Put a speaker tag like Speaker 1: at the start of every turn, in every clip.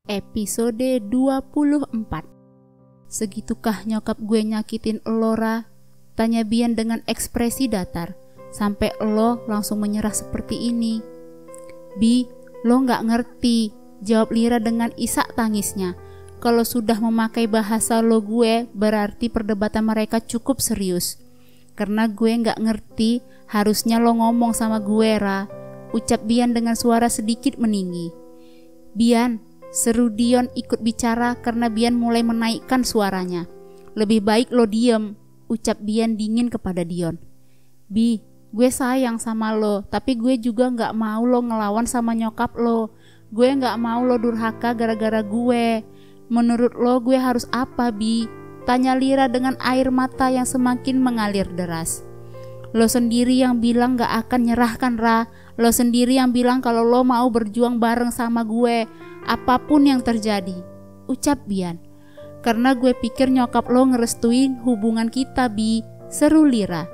Speaker 1: Episode 24. Segitukah nyokap gue nyakitin lo, Ra? Tanya Bian dengan ekspresi datar, sampai lo langsung menyerah seperti ini. Bi, lo gak ngerti, jawab Lira dengan isak tangisnya. Kalau sudah memakai bahasa lo gue, berarti perdebatan mereka cukup serius. Karena gue gak ngerti, harusnya lo ngomong sama gue, Ra, ucap Bian dengan suara sedikit meninggi. Bian, seru Dion ikut bicara karena Bian mulai menaikkan suaranya. Lebih baik lo diem, ucap Bian dingin kepada Dion. Bi, gue sayang sama lo, tapi gue juga gak mau lo ngelawan sama nyokap lo. Gue gak mau lo durhaka gara-gara gue. Menurut lo gue harus apa, Bi? Tanya Lira dengan air mata yang semakin mengalir deras. Lo sendiri yang bilang gak akan nyerahkan, Ra. Lo sendiri yang bilang kalau lo mau berjuang bareng sama gue, apapun yang terjadi, ucap Bian. Karena gue pikir nyokap lo ngerestuin hubungan kita, Bi, seru Lira.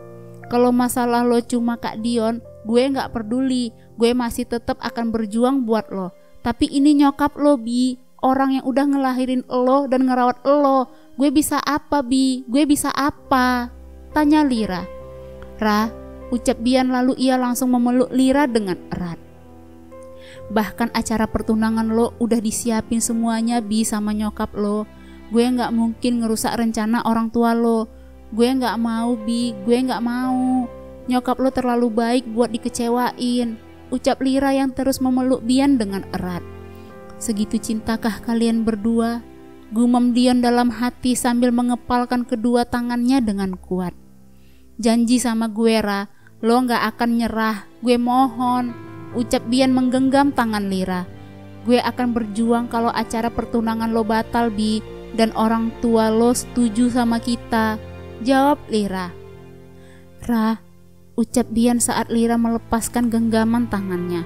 Speaker 1: Kalau masalah lo cuma Kak Dion, gue gak peduli. Gue masih tetap akan berjuang buat lo. Tapi ini nyokap lo, Bi, orang yang udah ngelahirin lo dan ngerawat lo. Gue bisa apa, Bi? Gue bisa apa? Tanya Lira. Ra, ucap Bian lalu ia langsung memeluk Lira dengan erat. Bahkan acara pertunangan lo udah disiapin semuanya, Bi, sama nyokap lo. Gue gak mungkin ngerusak rencana orang tua lo. Gue gak mau, Bi, gue gak mau. Nyokap lo terlalu baik buat dikecewain, ucap Lira yang terus memeluk Bian dengan erat. Segitu cintakah kalian berdua? Gumam Dion dalam hati sambil mengepalkan kedua tangannya dengan kuat. Janji sama gue, Ra, lo gak akan nyerah, gue mohon, ucap Bian menggenggam tangan Lira. Gue akan berjuang kalau acara pertunangan lo batal, Bi, dan orang tua lo setuju sama kita, jawab Lira. Ra, ucap Bian saat Lira melepaskan genggaman tangannya.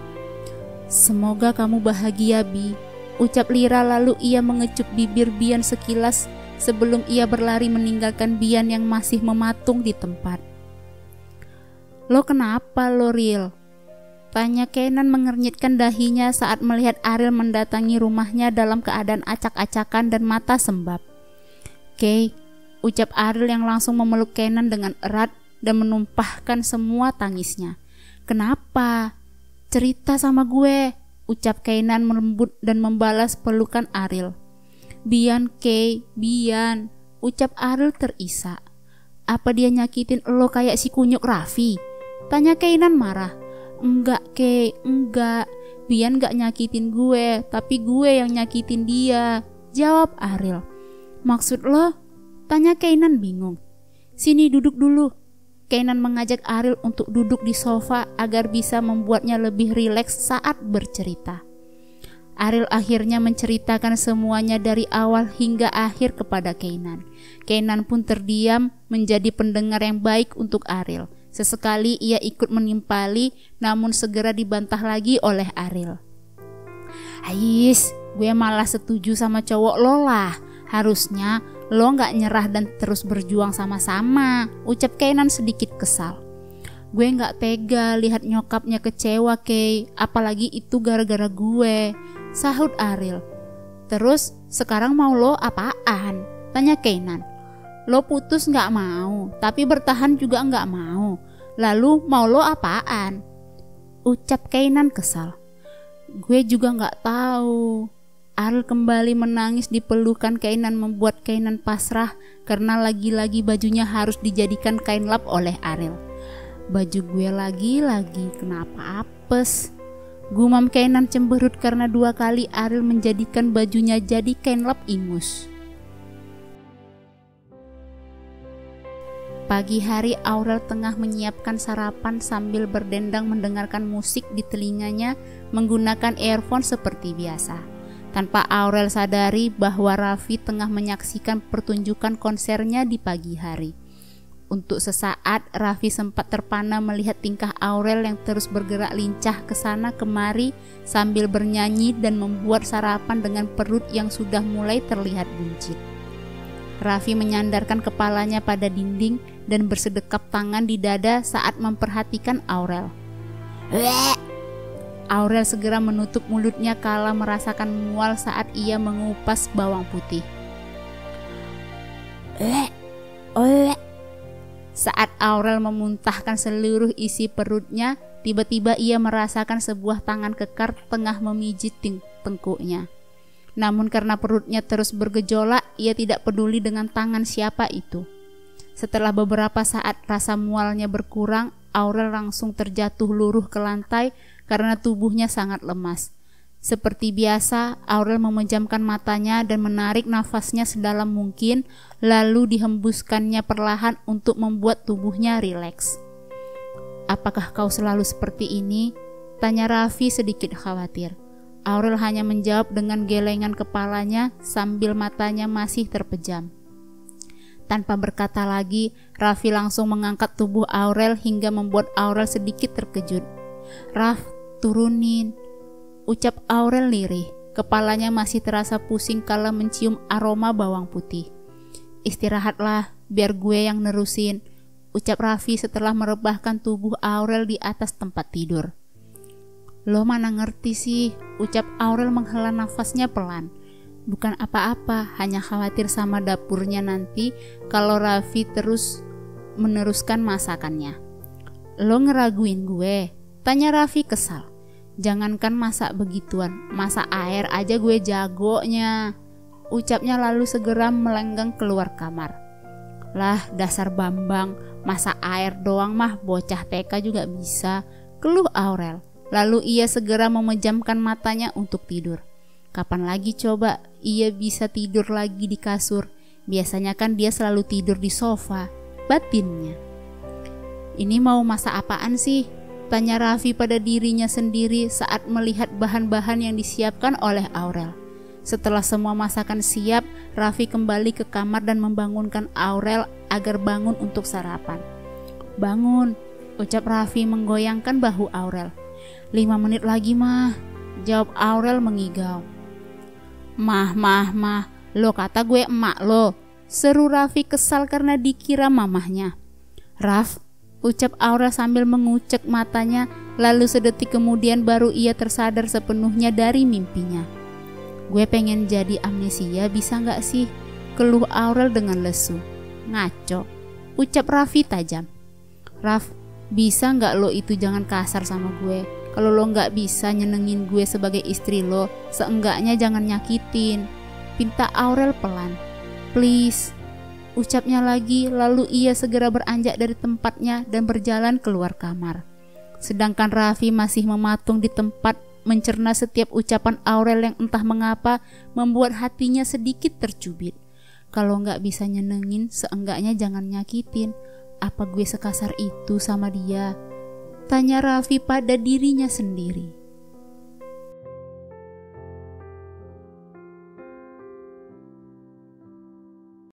Speaker 1: Semoga kamu bahagia, Bi, ucap Lira lalu ia mengecup bibir Bian sekilas sebelum ia berlari meninggalkan Bian yang masih mematung di tempat. Lo kenapa lo, Ril? Tanya Kenan mengernyitkan dahinya saat melihat Ariel mendatangi rumahnya dalam keadaan acak-acakan dan mata sembab. Kay, ucap Ariel yang langsung memeluk Kenan dengan erat dan menumpahkan semua tangisnya. Kenapa? Cerita sama gue, ucap Kenan melembut dan membalas pelukan Ariel. Bian, Kay, Bian, ucap Ariel terisak. Apa dia nyakitin lo kayak si kunyuk Raffi? Tanya Kenan marah. Enggak, Kay, enggak. Bian gak nyakitin gue, tapi gue yang nyakitin dia, jawab Ariel. Maksud lo? Tanya Kenan bingung. Sini duduk dulu. Kenan mengajak Ariel untuk duduk di sofa agar bisa membuatnya lebih rileks saat bercerita. Ariel akhirnya menceritakan semuanya dari awal hingga akhir kepada Kenan. Kenan pun terdiam menjadi pendengar yang baik untuk Ariel. Sesekali ia ikut menimpali, namun segera dibantah lagi oleh Ariel. Ais, gue malah setuju sama cowok lo lah. Harusnya lo gak nyerah dan terus berjuang sama-sama, ucap Kenan sedikit kesal. Gue gak tega lihat nyokapnya kecewa, Kay, apalagi itu gara-gara gue, sahut Ariel. Terus sekarang mau lo apaan? Tanya Kenan. Lo putus gak mau, tapi bertahan juga gak mau. Lalu mau lo apaan? Ucap Kenan kesal. Gue juga gak tahu. Ariel kembali menangis di pelukan Kenan membuat Kenan pasrah karena lagi-lagi bajunya harus dijadikan kain lap oleh Ariel. Baju gue lagi-lagi kenapa apes? Gumam Kenan cemberut karena 2 kali Ariel menjadikan bajunya jadi kain lap ingus. Pagi hari Aurel tengah menyiapkan sarapan sambil berdendang mendengarkan musik di telinganya menggunakan earphone seperti biasa. Tanpa Aurel sadari bahwa Raffi tengah menyaksikan pertunjukan konsernya di pagi hari. Untuk sesaat Raffi sempat terpana melihat tingkah Aurel yang terus bergerak lincah ke sana kemari sambil bernyanyi dan membuat sarapan dengan perut yang sudah mulai terlihat buncit. Raffi menyandarkan kepalanya pada dinding dan bersedekap tangan di dada saat memperhatikan Aurel. Aurel segera menutup mulutnya kala merasakan mual saat ia mengupas bawang putih. Oleh. Saat Aurel memuntahkan seluruh isi perutnya, tiba-tiba ia merasakan sebuah tangan kekar tengah memijit tengkuknya. Namun karena perutnya terus bergejolak, ia tidak peduli dengan tangan siapa itu. Setelah beberapa saat rasa mualnya berkurang, Aurel langsung terjatuh luruh ke lantai karena tubuhnya sangat lemas. Seperti biasa, Aurel memejamkan matanya dan menarik nafasnya sedalam mungkin, lalu dihembuskannya perlahan untuk membuat tubuhnya rileks. "Apakah kau selalu seperti ini?" tanya Raffi sedikit khawatir. Aurel hanya menjawab dengan gelengan kepalanya sambil matanya masih terpejam. Tanpa berkata lagi, Raffi langsung mengangkat tubuh Aurel hingga membuat Aurel sedikit terkejut. "Raf, turunin," ucap Aurel lirih. Kepalanya masih terasa pusing kala mencium aroma bawang putih. "Istirahatlah, biar gue yang nerusin," ucap Raffi setelah merebahkan tubuh Aurel di atas tempat tidur. "Lo mana ngerti sih," ucap Aurel menghela nafasnya pelan. "Bukan apa-apa, hanya khawatir sama dapurnya nanti kalau Raffi terus meneruskan masakannya." "Lo ngeraguin gue?" tanya Raffi kesal. "Jangankan masak begituan, masak air aja gue jagonya," ucapnya lalu segera melenggang keluar kamar. "Lah dasar Bambang, masak air doang mah bocah TK juga bisa," keluh Aurel. Lalu ia segera memejamkan matanya untuk tidur. Kapan lagi coba ia bisa tidur lagi di kasur? Biasanya kan dia selalu tidur di sofa, batinnya. "Ini mau masak apaan sih?" tanya Raffi pada dirinya sendiri saat melihat bahan-bahan yang disiapkan oleh Aurel. Setelah semua masakan siap, Raffi kembali ke kamar dan membangunkan Aurel agar bangun untuk sarapan. "Bangun," ucap Raffi menggoyangkan bahu Aurel. "5 menit lagi mah," jawab Aurel mengigau. Mah, lo kata gue emak lo," seru Raffi kesal karena dikira mamahnya. "Raf," ucap Aurel sambil mengucek matanya, lalu sedetik kemudian baru ia tersadar sepenuhnya dari mimpinya. "Gue pengen jadi amnesia, bisa gak sih?" keluh Aurel dengan lesu. "Ngaco," ucap Raffi tajam. "Raf, bisa gak lo itu jangan kasar sama gue? Kalau lo gak bisa nyenengin gue sebagai istri lo, seenggaknya jangan nyakitin," pinta Aurel pelan. "Please," ucapnya lagi, lalu ia segera beranjak dari tempatnya dan berjalan keluar kamar. Sedangkan Raffi masih mematung di tempat mencerna setiap ucapan Aurel yang entah mengapa membuat hatinya sedikit tercubit. Kalau gak bisa nyenengin, seenggaknya jangan nyakitin. Apa gue sekasar itu sama dia? Tanya Raffi pada dirinya sendiri.